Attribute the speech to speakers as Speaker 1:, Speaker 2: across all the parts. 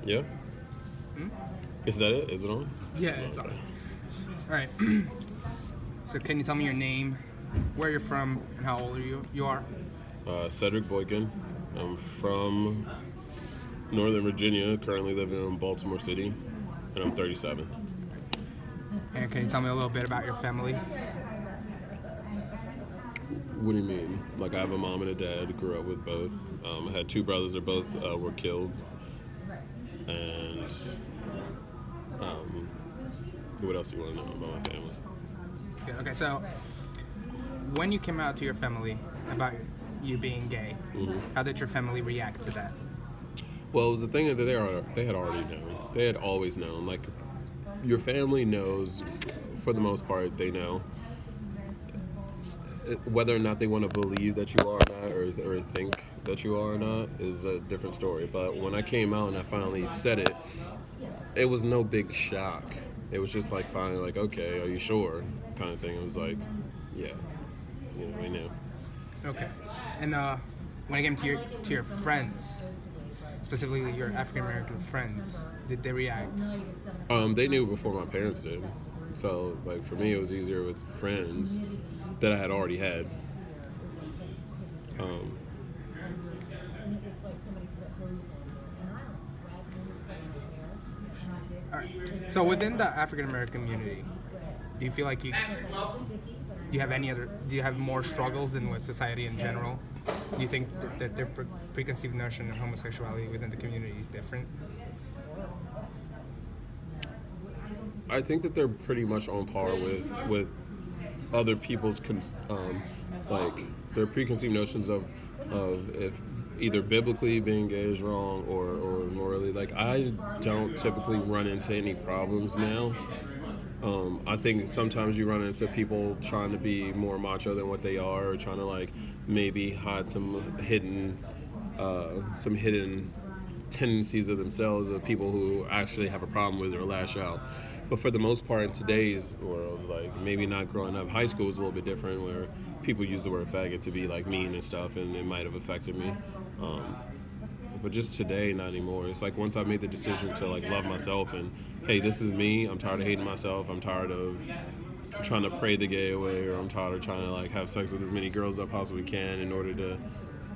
Speaker 1: Yeah.
Speaker 2: Hmm?
Speaker 1: Is that it? Is it on?
Speaker 2: Yeah,
Speaker 1: Oh,
Speaker 2: it's on.
Speaker 1: okay.
Speaker 2: All right. So can you tell me your name, where you're from, and how old you are?
Speaker 1: Cedric Boykin. I'm from Northern Virginia. Currently living in Baltimore City, and I'm 37.
Speaker 2: And can you tell me a little bit about your family?
Speaker 1: What do you mean? Like I have a mom and a dad. Grew up with both. I had two brothers that both were killed. And what else do you want to know about my family?
Speaker 2: Good. Okay, so when you came out to your family about you being gay, how did your family react to that?
Speaker 1: Well, it was the thing that they had already known. They had always known. Like your family knows, for the most part, they know. Whether or not they want to believe that you are or not, or think that you are or not, is a different story. But when I came out and I finally said it, it was no big shock. It was just like finally, like, okay, are you sure? Kind of thing. It was like, yeah, we knew.
Speaker 2: Okay. And when it came to your friends, specifically your African American friends, did they react?
Speaker 1: They knew before my parents did. So, like, for me, it was easier with friends that I had already had. Um,
Speaker 2: All right. So within the African American community, do you feel like do you have more struggles than with society in general? Do you think that their preconceived notion of homosexuality within the community is different?
Speaker 1: I think that they're pretty much on par with other people's like their preconceived notions of if either biblically being gay is wrong or morally. Like I don't typically run into any problems now. I think sometimes you run into people trying to be more macho than what they are, or trying to like maybe hide some hidden tendencies of themselves of people who actually have a problem with or lash out. But for the most part, in today's world, like maybe not growing up, high school is a little bit different where people use the word faggot to be like mean and stuff, and it might have affected me. Um, but just today, not anymore. It's like once I made the decision to like love myself and hey, this is me. I'm tired of hating myself. I'm tired of trying to pray the gay away, or I'm tired of trying to like have sex with as many girls as I possibly can in order to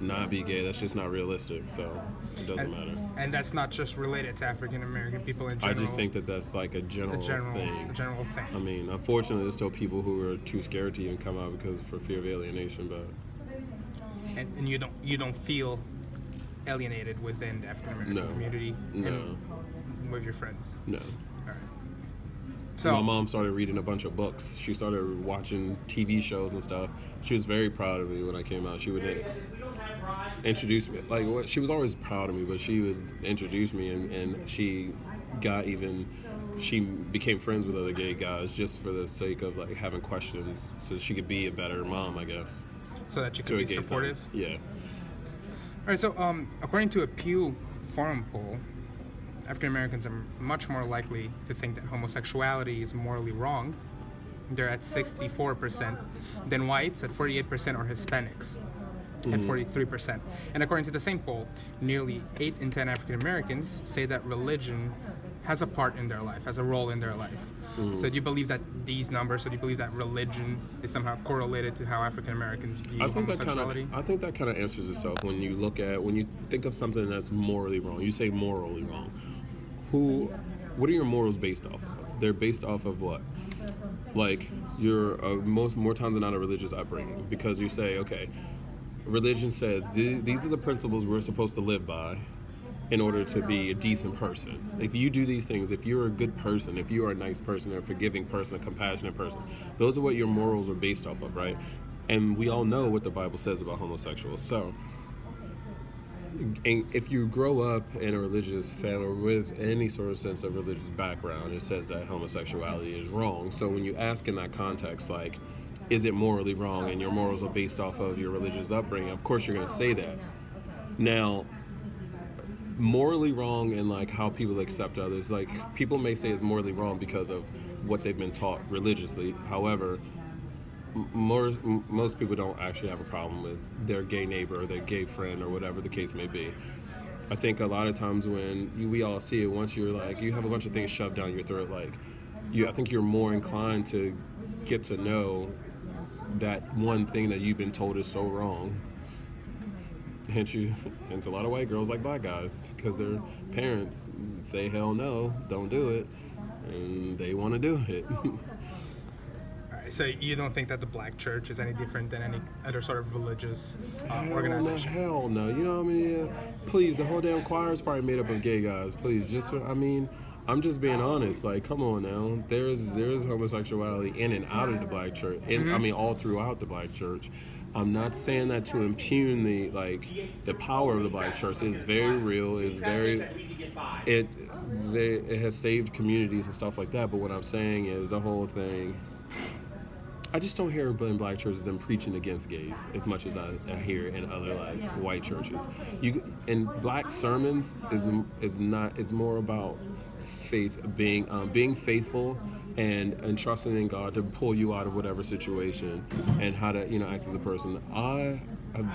Speaker 1: not be gay. That's just not realistic. So it doesn't
Speaker 2: And,
Speaker 1: matter.
Speaker 2: and that's not just related to African American people in
Speaker 1: I just
Speaker 2: general.
Speaker 1: think that that's like a general
Speaker 2: A
Speaker 1: thing.
Speaker 2: general thing.
Speaker 1: I mean, unfortunately, there's still people who are too scared to even come out because for fear of alienation. But
Speaker 2: And you don't feel alienated within the African American
Speaker 1: no,
Speaker 2: community
Speaker 1: no,
Speaker 2: and with your friends.
Speaker 1: no.
Speaker 2: All right.
Speaker 1: My
Speaker 2: So
Speaker 1: mom started reading a bunch of books. She started watching TV shows and stuff. She was very proud of me when I came out. She would introduce me, like what she was always proud of me, but she would introduce me, and she got even she became friends with other gay guys just for the sake of like having questions, so she could be a better mom, I guess,
Speaker 2: so that you
Speaker 1: to
Speaker 2: could
Speaker 1: a
Speaker 2: be
Speaker 1: gay son.
Speaker 2: supportive.
Speaker 1: Yeah.
Speaker 2: All right. So according to a Pew Forum poll, African Americans are much more likely to think that homosexuality is morally wrong. They're at 64%, than whites at 48% or Hispanics at 43%. And according to the same poll, nearly 8 in 10 African Americans say that religion has a part in their life, has a role in their life. So do you believe that these numbers, so do you believe that religion is somehow correlated to how African Americans view homosexuality?
Speaker 1: I think that kind of answers itself when you look at when you think of something that's morally wrong. You say morally wrong. Who? What are your morals based off of? They're based off of what? Like you're most more times than not a religious upbringing because you say, okay, religion says these are the principles we're supposed to live by in order to be a decent person. If you do these things, if you're a good person, if you are a nice person, a forgiving person, a compassionate person, those are what your morals are based off of, right? And we all know what the Bible says about homosexuals. So, and if you grow up in a religious family or with any sort of sense of religious background, it says that homosexuality is wrong. So when you ask in that context, like, is it morally wrong and your morals are based off of your religious upbringing, of course you're going to say that. Now, morally wrong and like how people accept others, like people may say it's morally wrong because of what they've been taught religiously. However, most people don't actually have a problem with their gay neighbor or their gay friend or whatever the case may be. I think a lot of times when we all see it, once you're like, you have a bunch of things shoved down your throat, like, I think you're more inclined to get to know that one thing that you've been told is so wrong. Hence a lot of white girls like black guys because their parents say hell no, don't do it, and they want to do it.
Speaker 2: All right, so you don't think that the black church is any different than any other sort of religious
Speaker 1: Hell no,
Speaker 2: organization?
Speaker 1: hell no. You know what I mean? Please, the whole damn choir is probably made up of gay guys. Please, I'm just being honest. Like, come on now. There's homosexuality in and out of the black church, and I mean all throughout the black church. I'm not saying that to impugn the power of the black church. It's very real. It it has saved communities and stuff like that. But what I'm saying is the whole thing. I just don't hear in black churches them preaching against gays as much as I hear in other like white churches. You in black sermons is not. It's more about faith, being faithful and trusting in God to pull you out of whatever situation and how to act as a person. I've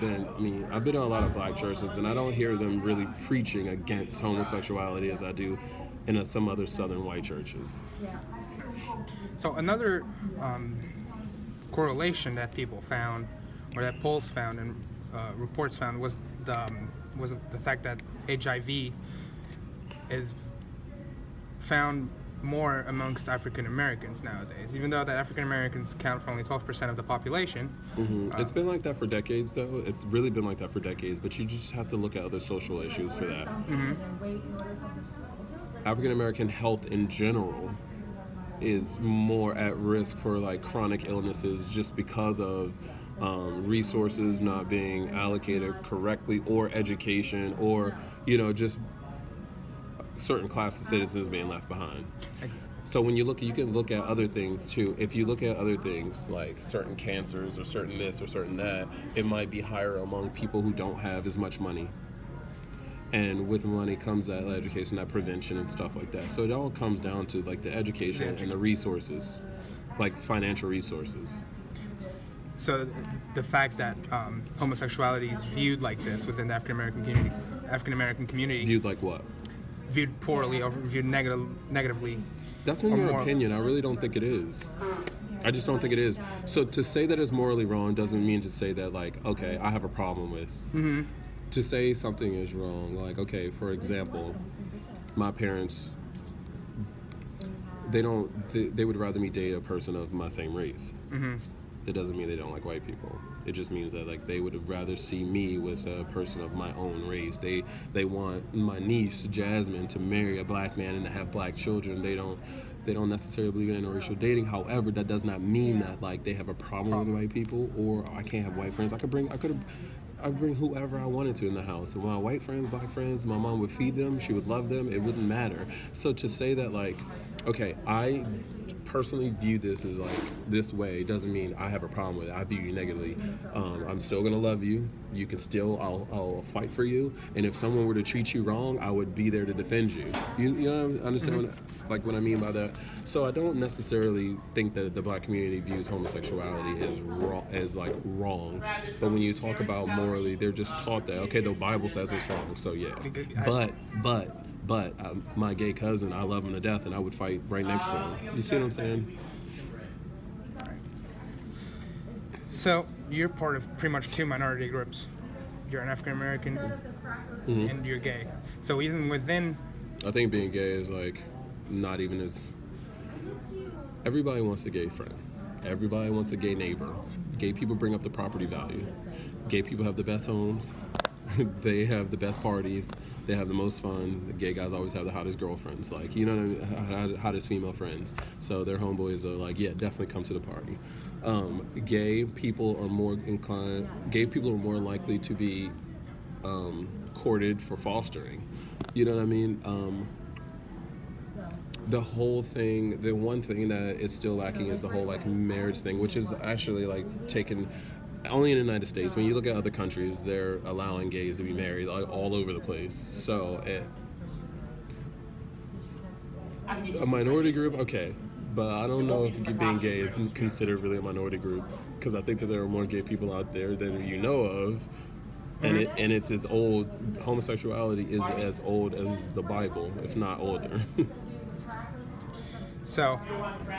Speaker 1: been in a lot of black churches and I don't hear them really preaching against homosexuality as I do in some other southern white churches.
Speaker 2: So another correlation that people found, or that polls found and reports found, was the fact that HIV is found more amongst African Americans nowadays, even though that African Americans count for only 12% of the population.
Speaker 1: It's been like that for decades, though. It's really been like that for decades, but you just have to look at other social issues for that. African American health in general is more at risk for like chronic illnesses just because of resources not being allocated correctly, or education, or just certain class of citizens being left behind.
Speaker 2: Exactly.
Speaker 1: So when you can look at other things too. If you look at other things like certain cancers or certain this or certain that, it might be higher among people who don't have as much money. And with money comes that education, that prevention and stuff like that. So it all comes down to like the education and the resources, like financial resources.
Speaker 2: So the fact that homosexuality is viewed like this within the African American community,
Speaker 1: Viewed like what?
Speaker 2: viewed poorly or viewed negatively.
Speaker 1: That's in your opinion. I really don't think it is. I just don't think it is. So to say that it's morally wrong doesn't mean to say that like, okay, I have a problem with. To say something is wrong, like, okay, for example, my parents, they would rather me date a person of my same race. That doesn't mean they don't like white people. It just means that like they would rather see me with a person of my own race. They want my niece Jasmine to marry a black man and to have black children. They don't necessarily believe in interracial dating. However, that does not mean that like they have a problem with white people or I can't have white friends. I'd bring whoever I wanted to in the house. And my white friends, black friends, my mom would feed them, she would love them, it wouldn't matter. So to say that like, okay, I personally view this as like this way doesn't mean I have a problem with it. I view you negatively. I'm still gonna love you. You can still, I'll fight for you. And if someone were to treat you wrong, I would be there to defend you. You understand what I mean by that? So I don't necessarily think that the black community views homosexuality as wrong. But when you talk about morally, they're just taught that, okay, the Bible says it's wrong, so yeah. But my gay cousin, I love him to death, and I would fight right next to him. You see what I'm saying?
Speaker 2: So you're part of pretty much two minority groups. You're an African American and you're gay. So even within,
Speaker 1: I think being gay is like not even as. Everybody wants a gay friend. Everybody wants a gay neighbor. Gay people bring up the property value. Gay people have the best homes. They have the best parties. They have the most fun. The gay guys always have the hottest girlfriends, like, you know what I mean? Hottest female friends. So their homeboys are like, yeah, definitely come to the party. Gay people are more likely to be courted for fostering. You know what I mean? The whole thing, the one thing that is still lacking is the whole like marriage thing, which is actually like taken only in the United States. When you look at other countries, they're allowing gays to be married like, all over the place. So a minority group, okay, but I don't know if being gay is considered really a minority group, because I think that there are more gay people out there than you know of. and it's as old. Homosexuality is as old as the Bible, if not older.
Speaker 2: So,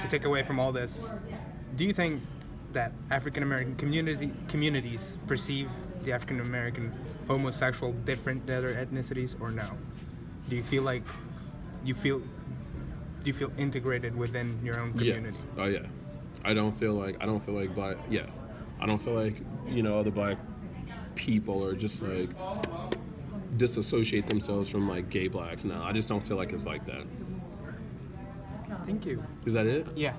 Speaker 2: to take away from all this, do you think that African American communities perceive the African American homosexual different than other ethnicities, or no? Do you feel like you feel do you feel integrated within your own community?
Speaker 1: Yes. Oh yeah. I don't feel like black. Yeah. I don't feel like other black people are just like disassociate themselves from like gay blacks. No, I just don't feel like it's like that.
Speaker 2: Thank you.
Speaker 1: Is that it?
Speaker 2: Yeah.